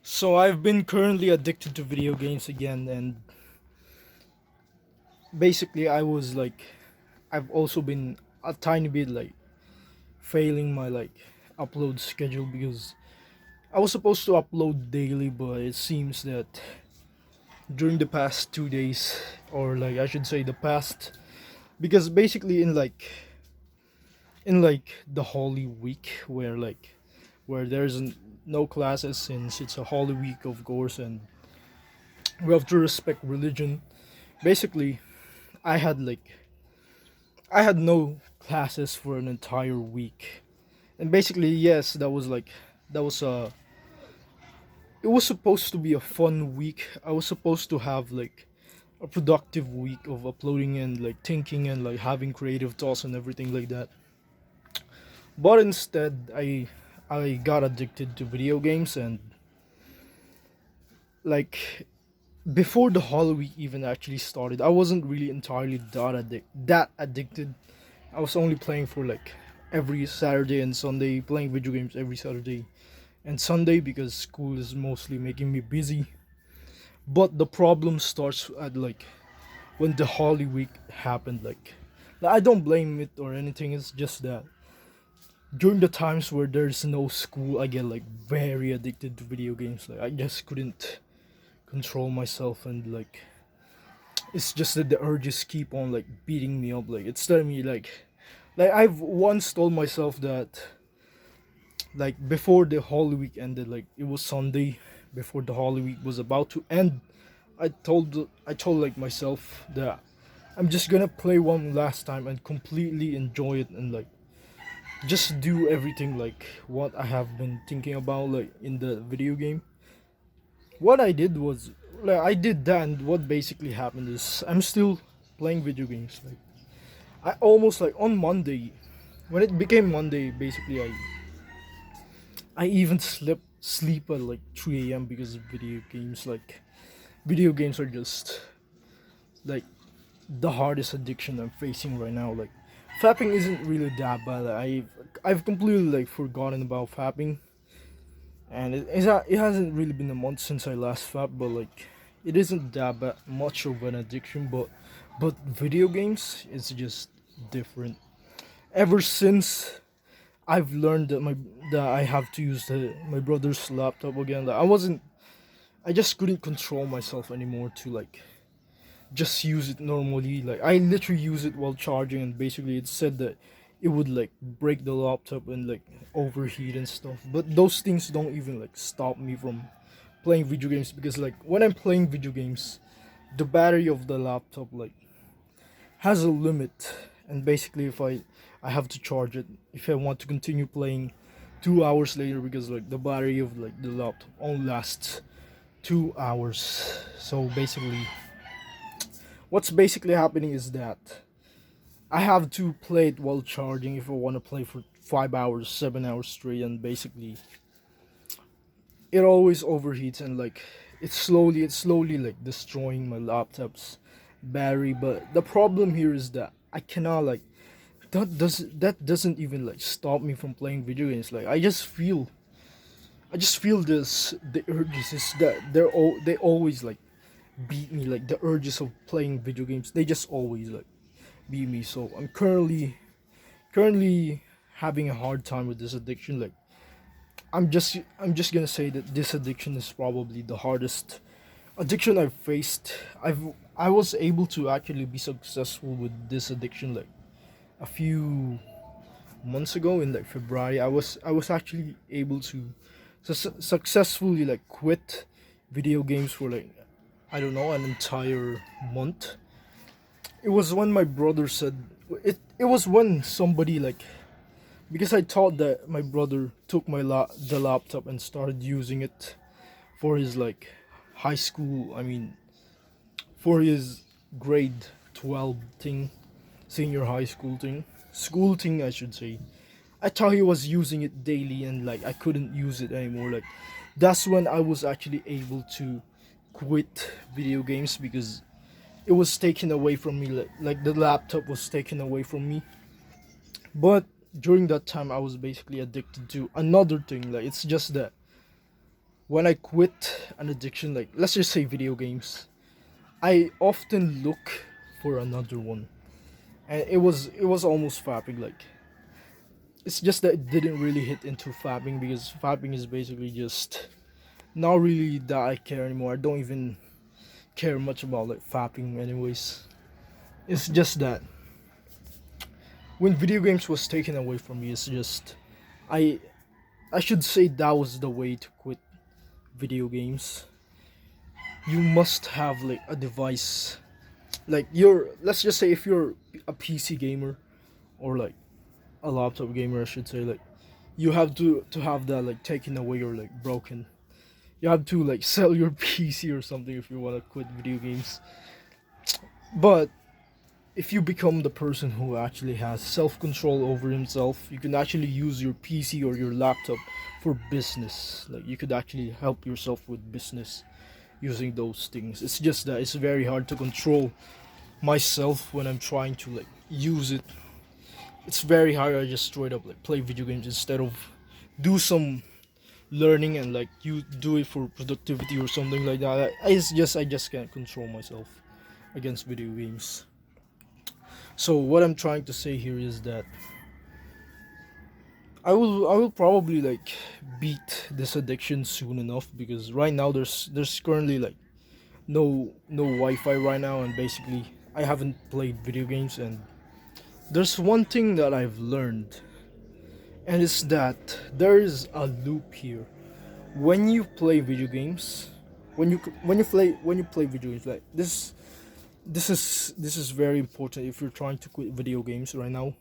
So I've been currently addicted to video games again, and basically I've also been a tiny bit failing my upload schedule because I was supposed to upload daily, but it seems that during the past 2 days, or I should say the past, because basically in the Holy Week where no classes since it's a Holy Week, of course, and we have to respect religion. Basically, I had like I had no classes for an entire week. And basically, yes, that was it was supposed to be a fun week. I was supposed to have a productive week of uploading and thinking and having creative thoughts and everything like that. But instead, I got addicted to video games, and like before the Holy Week even actually started, I wasn't really entirely that addicted. I was only playing for every Saturday and Sunday, playing video games every Saturday and Sunday because school is mostly making me busy. But the problem starts at when the Holy Week happened. I don't blame it or anything. It's just that during the times where there's no school, I get very addicted to video games. Like I just couldn't control myself, and it's just that the urges keep on beating me up. Like it's telling me I've once told myself that before the Holy Week ended, it was Sunday before the Holy Week was about to end. I told myself that I'm just gonna play one last time and completely enjoy it, and just do everything what I have been thinking about in the video game. What I did was I did that, and what basically happened is I'm still playing video games. I almost on Monday, when it became Monday, basically I even sleep at 3 a.m. because of video games. Video games are just like the hardest addiction I'm facing right now. Fapping isn't really that bad. I've completely forgotten about fapping, and it hasn't really been a month since I last fapped. But it isn't that bad, much of an addiction. But video games is just different. Ever since I've learned that I have to use my brother's laptop again. I just couldn't control myself anymore to just use it normally. I literally use it while charging, and basically it said that it would break the laptop and overheat and stuff. But those things don't even stop me from playing video games, because when I'm playing video games, the battery of the laptop has a limit, and basically if I have to charge it if I want to continue playing 2 hours later, because the battery of the laptop only lasts 2 hours. So basically what's basically happening is that I have to play it while charging if I want to play for 5 hours, 7 hours straight, and basically it always overheats, and it's slowly destroying my laptop's battery. But the problem here is that I cannot that doesn't even stop me from playing video games. I just feel the urges is that they always beat me. The urges of playing video games, they just always beat me. So I'm currently having a hard time with this addiction. I'm just gonna say that this addiction is probably the hardest addiction I've faced. I was able to actually be successful with this addiction a few months ago in February. I was actually able to successfully quit video games for I don't know, an entire month. It was when my brother said it was when somebody because I thought that my brother took the laptop and started using it for his high school, I mean for his grade 12 thing, senior high school thing, I should say. I thought he was using it daily, and I couldn't use it anymore. That's when I was actually able to quit video games, because it was taken away from me. The laptop was taken away from me. But during that time I was basically addicted to another thing. It's just that when I quit an addiction, like let's just say video games, I often look for another one, and it was almost fapping. Like it's just that it didn't really hit into fapping because fapping is basically just not really that I care anymore. I don't even care much about like fapping, anyways. It's just that when video games was taken away from me, it's just I I should say that was the way to quit video games. You must have like a device, like you're, let's just say if you're a PC gamer or like a laptop gamer, I should say, like you have to have that like taken away or like broken. You have to like sell your PC or something if you want to quit video games. But if you become the person who actually has self-control over himself, you can actually use your PC or your laptop for business. Like you could actually help yourself with business using those things. It's just that it's very hard to control myself when I'm trying to like use it. It's very hard. I just straight up like play video games instead of do some learning and like you do it for productivity or something like that. I just can't control myself against video games. So what I'm trying to say here is that I will probably like beat this addiction soon enough, because right now there's currently like no Wi-Fi right now, and basically I haven't played video games. And there's one thing that I've learned, and it's that there is a loop here. When you play video games, when you play video games, like this is very important if you're trying to quit video games right now.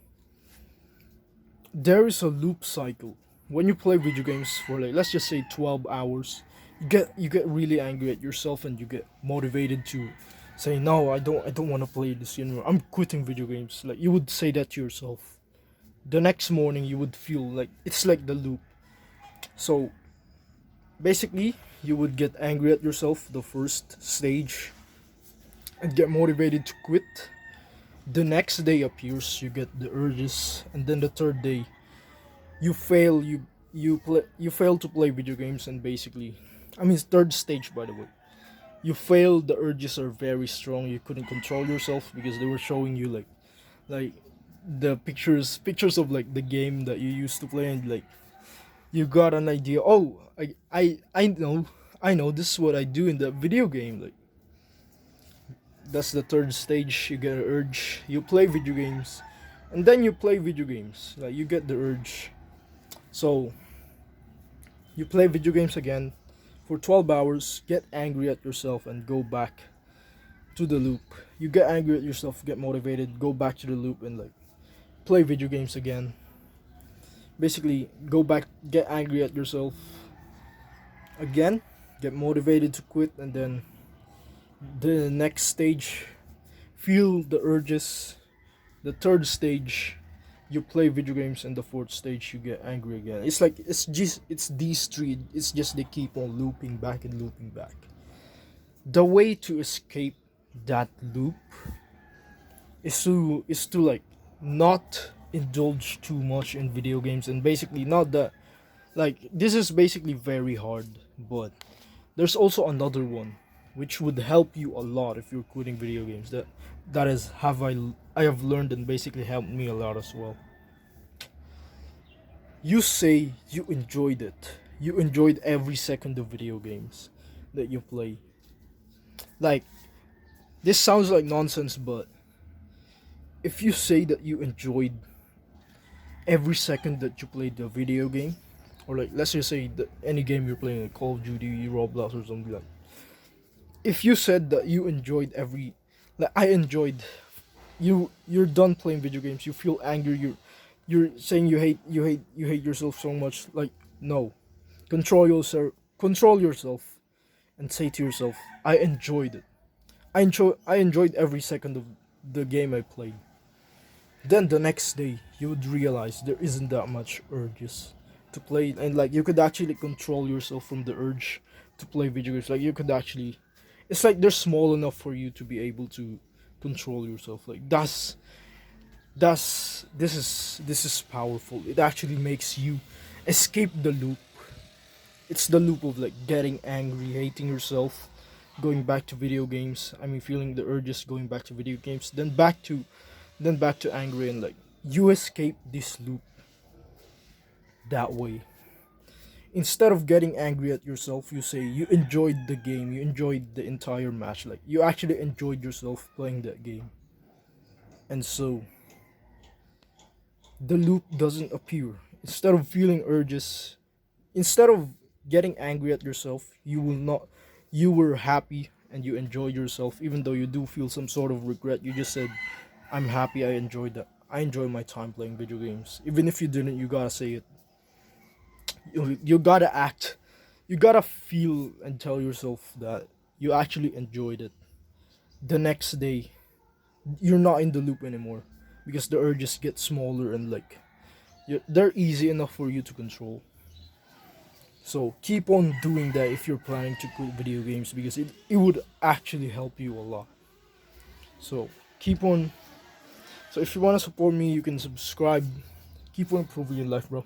There is a loop cycle. When you play video games for like let's just say 12 hours, you get really angry at yourself and you get motivated to say no, I don't want to play this anymore. I'm quitting video games. Like you would say that to yourself. The next morning you would feel like it's like the loop. So basically you would get angry at yourself the first stage and get motivated to quit. The next day appears, you get the urges, and then the third day you fail. You fail to play video games, and basically, I mean, third stage by the way. You fail. The urges are very strong. You couldn't control yourself because they were showing you like the pictures of like the game that you used to play, and like you got an idea. Oh, I know this is what I do in the video game. Like that's the third stage. You get an urge. You play video games, and then you play video games. Like you get the urge. So you play video games again for 12 hours, get angry at yourself, and go back to the loop. You get angry at yourself, get motivated, go back to the loop, and like play video games again. Basically, go back, get angry at yourself again, get motivated to quit, and then the next stage, feel the urges. The third stage, you play video games, and the fourth stage, you get angry again. It's like it's these three. It's just they keep on looping back and looping back. The way to escape that loop is to like not indulge too much in video games, and basically not that, like this is basically very hard, but there's also another one which would help you a lot if you're quitting video games. That is have I have learned and basically helped me a lot as well. You say you enjoyed it. You enjoyed every second of video games that you play. Like this sounds like nonsense, but if you say that you enjoyed every second that you played the video game, or like let's just say that any game you're playing, like Call of Duty, Roblox, or something like, if you said that you enjoyed every, like I enjoyed, you're done playing video games, you feel angry, you're saying you hate yourself so much. Like no, control yourself and say to yourself, I enjoyed it. I enjoyed every second of the game I played. Then the next day you would realize there isn't that much urges to play, and like you could actually control yourself from the urge to play video games. Like you could actually, it's like they're small enough for you to be able to control yourself. Like this is powerful. It actually makes you escape the loop. It's the loop of like getting angry, hating yourself, going back to video games. I mean, feeling the urges, going back to video games, then back to angry, and like you escape this loop that way. Instead of getting angry at yourself, you say you enjoyed the game, you enjoyed the entire match, like you actually enjoyed yourself playing that game. And so the loop doesn't appear. Instead of feeling urges, instead of getting angry at yourself, you will not, you were happy and you enjoyed yourself, even though you do feel some sort of regret. You just said, I'm happy, I enjoyed that. I enjoy my time playing video games. Even if you didn't, you gotta say it. You gotta act. You gotta feel and tell yourself that you actually enjoyed it. The next day, you're not in the loop anymore because the urges get smaller and like they're easy enough for you to control. So keep on doing that if you're planning to quit video games because it would actually help you a lot. So keep on. So if you want to support me, you can subscribe. Keep on improving your life, bro.